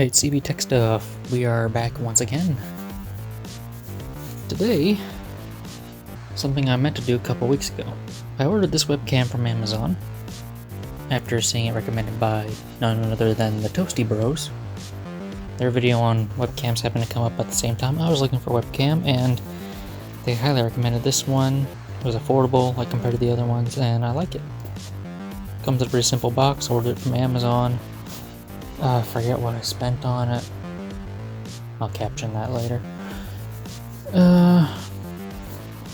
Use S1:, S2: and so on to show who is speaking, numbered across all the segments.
S1: Alright, CB Tech Stuff. We are back once again. Today, something I meant to do a couple weeks ago. I ordered this webcam from Amazon after seeing it recommended by none other than the Toasty Bros. Their video on webcams happened to come up at the same time. I was looking for a webcam and they highly recommended this one. It was affordable like compared to the other ones and I like it. Comes in a pretty simple box. Ordered it from Amazon. I forget what I spent on it. I'll caption that later.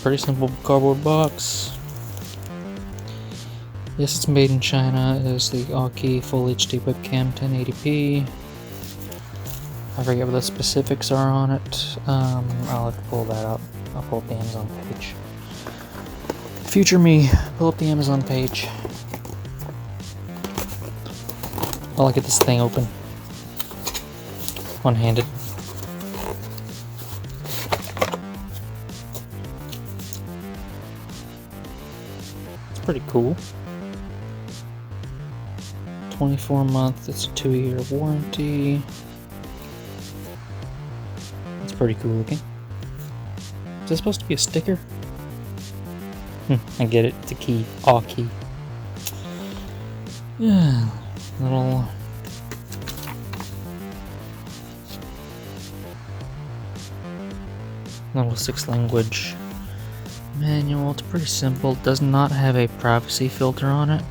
S1: Pretty simple cardboard box. Yes, it's made in China. It is the AUKEY Full HD Webcam 1080p. I forget what the specifics are on it. I'll have to pull that up. I'll pull up the Amazon page. Future me, pull up the Amazon page. While I get this thing open. One-handed. It's pretty cool. 24-month, it's a 2-year warranty. It's pretty cool looking. Is this supposed to be a sticker? I get it, it's a key. AUKEY. Yeah. Little little 6-language manual. It's pretty simple. It does not have a privacy filter on it,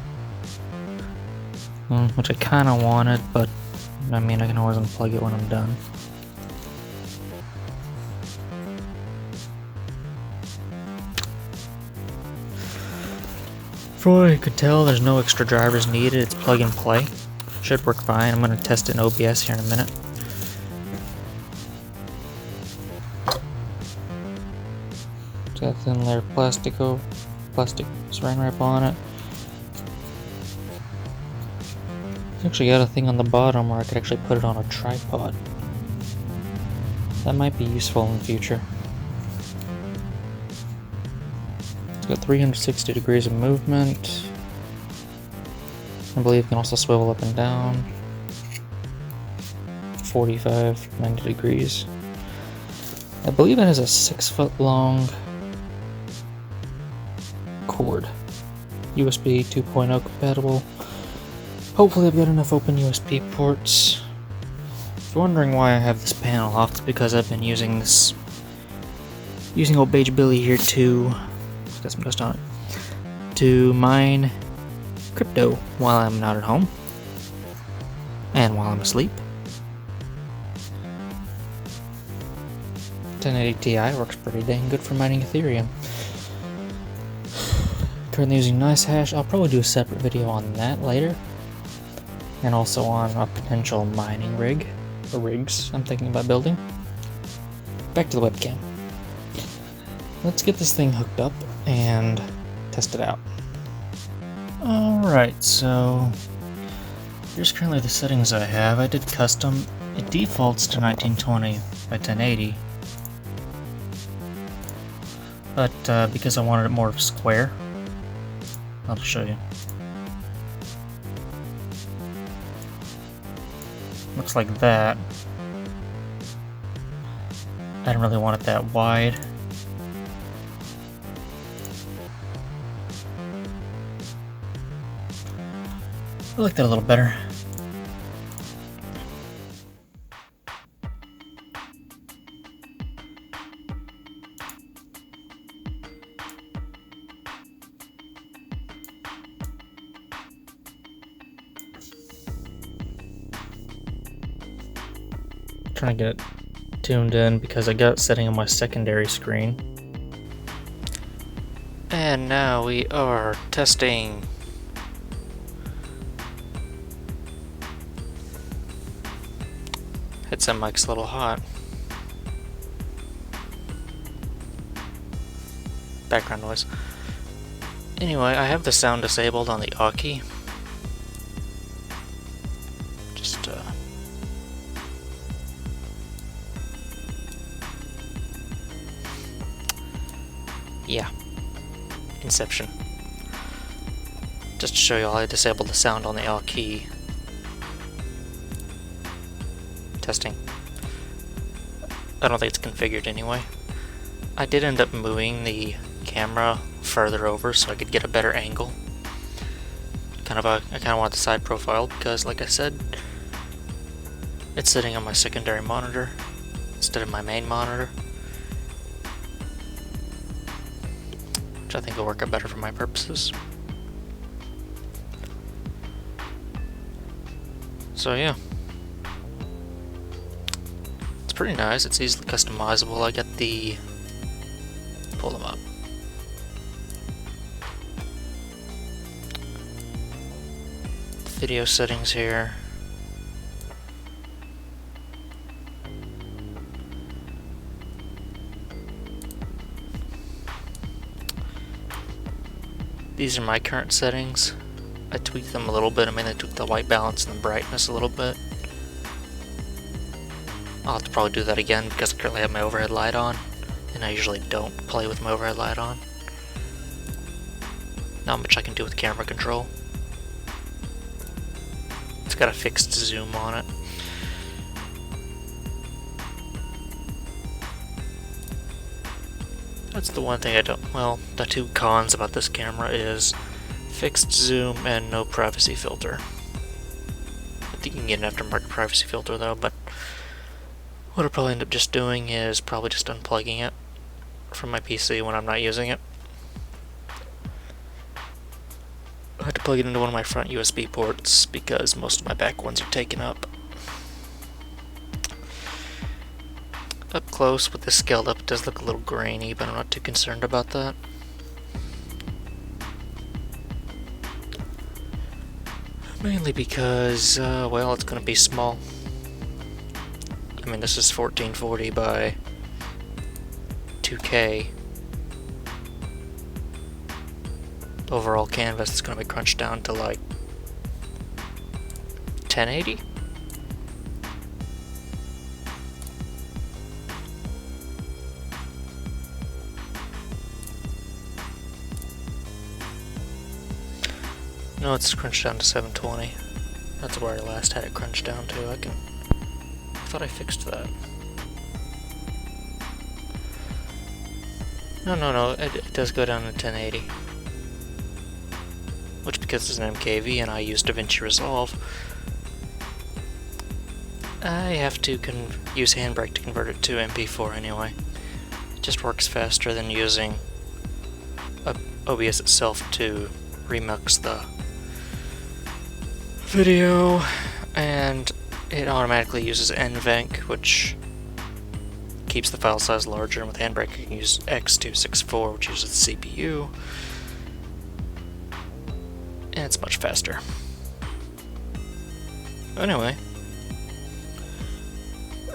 S1: which I kind of wanted, but I mean I can always unplug it when I'm done. From what I could tell, there's no extra drivers needed. It's plug and play. Should work fine. I'm going to test it in OBS here in a minute. It's got a thin layer of plastic saran wrap on it. It's actually got a thing on the bottom where I could actually put it on a tripod. That might be useful in the future. It's got 360 degrees of movement. I believe it can also swivel up and down. 45, 90 degrees. I believe it has a 6-foot long cord. USB 2.0 compatible. Hopefully I've got enough open USB ports. If you're wondering why I have this panel off, it's because I've been using old Beige Billy here to got some dust on it, to mine crypto while I'm not at home and while I'm asleep. 1080 Ti works pretty dang good for mining Ethereum. Currently using NiceHash. I'll probably do a separate video on that later, and also on a potential mining rig or rigs I'm thinking about building. Back to the webcam. Let's get this thing hooked up and test it out. Alright, so here's currently the settings I have. I did custom. It defaults to 1920 by 1080. But because I wanted it more square, I'll show you. Looks like that. I don't really want it that wide. I like that a little better. Trying to get it tuned in because I got it setting on my secondary screen. And now we are testing. Headset mic's a little hot. Background noise. Anyway, I have the sound disabled on the AUKEY. Just yeah. Inception. Just to show you all, I disabled the sound on the AUKEY testing. I don't think it's configured anyway. I did end up moving the camera further over so I could get a better angle. I kind of want the side profile because, like I said, it's sitting on my secondary monitor instead of my main monitor, which I think will work out better for my purposes. So yeah, it's pretty nice. It's easily customizable. I got the pull them up. Video settings here. These are my current settings. I tweaked them a little bit. I mean, I tweaked the white balance and the brightness a little bit. I'll have to probably do that again because I currently have my overhead light on, and I usually don't play with my overhead light on. Not much I can do with camera control. It's got a fixed zoom on it. That's the one thing I don't... Well, the two cons about this camera is fixed zoom and no privacy filter. I think you can get an aftermarket privacy filter though, but what I'll probably end up just doing is probably just unplugging it from my PC when I'm not using it. I had to plug it into one of my front USB ports because most of my back ones are taken up. Up close with this scaled up, it does look a little grainy, but I'm not too concerned about that. Mainly because, well, it's going to be small. I mean, this is 1440 by 2K. Overall canvas is going to be crunched down to like 1080? No, it's crunched down to 720. That's where I last had it crunched down to. I thought I fixed that. No, it does go down to 1080. Which, because it's an MKV and I use DaVinci Resolve, I have to use Handbrake to convert it to MP4 anyway. It just works faster than using OBS itself to remix the video, and it automatically uses NVENC, which keeps the file size larger, and with Handbrake you can use X264, which uses the CPU, and it's much faster. Anyway,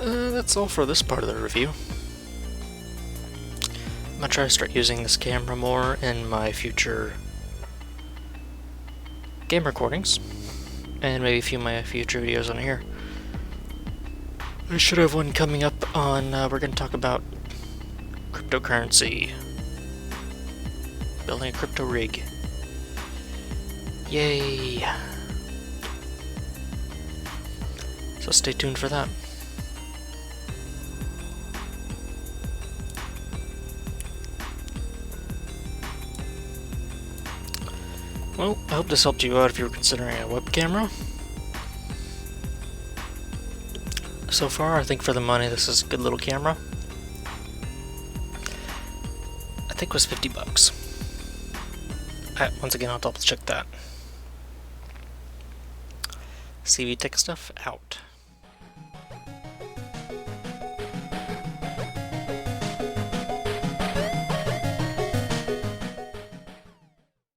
S1: that's all for this part of the review. I'm gonna try to start using this camera more in my future game recordings, and maybe a few of my future videos on here. I should have one coming up on, we're going to talk about cryptocurrency. Building a crypto rig. Yay! So stay tuned for that. Well, I hope this helped you out if you were considering a web camera. So far, I think for the money, this is a good little camera. I think it was $50. Once again, I'll double check that. CV Tech Stuff out.